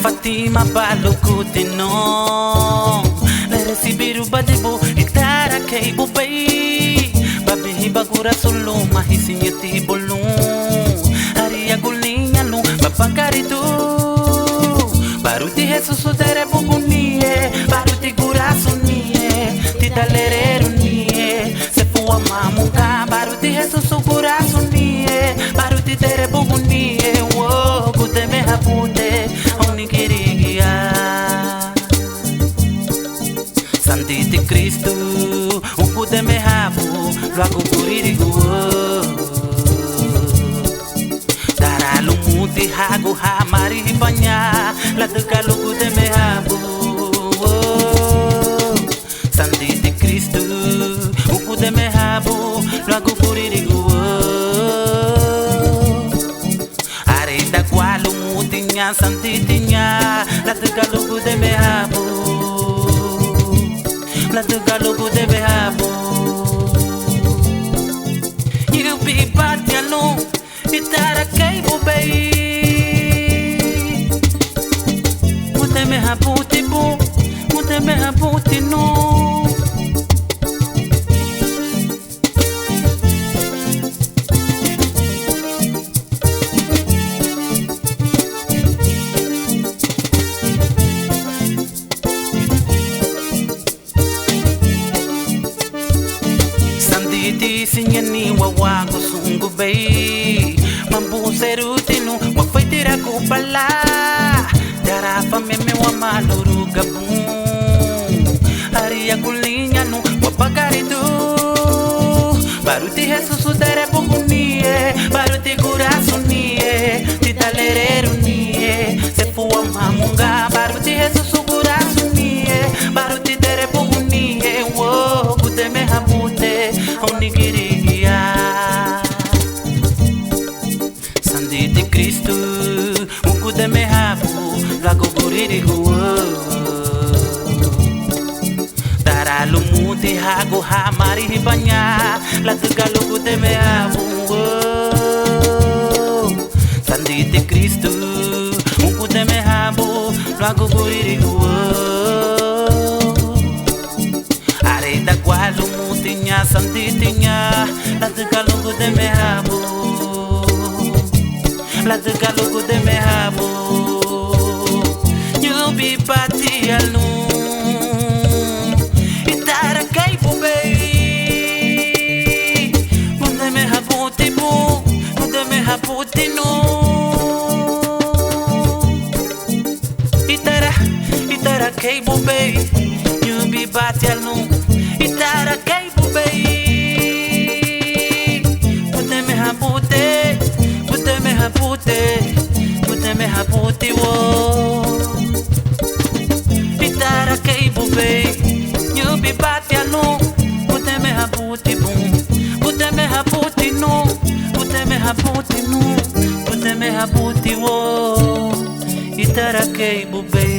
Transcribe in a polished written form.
Fatima balukuti no le recibiru badibu itara keibu bay babi bagura solo mahisinyati bolun haria gulinya lu babangaritu baruti Jesus utere bugunie baruti gurasunie titalerero nie se fua mamuka baruti Jesus gurasunie baruti tere bugunie wo kuteme hapute Nikirigia Santiti Cristo Ukude me habu Lwaku kuririgu Daralu muti hagu hamari hipanya Lateka lukude me habu Santiti Cristo Ukude me habu Lwaku kuririgu Arita kwalu mutinya santitinya La tegalogu de mehabu La tegalogu de mehabu You be patiano Itara keibu bay Mute mehabu tibu Mute mehabu tinu Sinyani wawa kusungu bay Mambu serutinu wafaitira kupala Darafa meme wa maluru gabun Haria kulinyanu wapagaritu Baruti Jesus utere bugunie Baruti kurasunie Titalerero nie Sefua mamunga Baruti Jesus kurasunie Baruti tere bugunie Wo kuteme habute Onigirigia Sanditi Cristo Ukude me habu Lago guririgu Daralu muti hagu hamari hibanya Latagalugu de me habu Sanditi Cristo Ukude me habu Lago guririgu Areta kwalu mutinya santitinya La tegalogu de mehabu La tegalogu de mehabu You be pati alu Itara kaipu bay Munde mehabu tibu Munde mehabu tinu Itara kaipu bay You be pati alu Itara kaipu bay Puteme hapute Puteme hapute Puteme haputi wo Itara kaipu bay You be bati anu Puteme haputi boom Puteme haputi no Puteme haputi no Puteme haputi wo Itara kaipu bay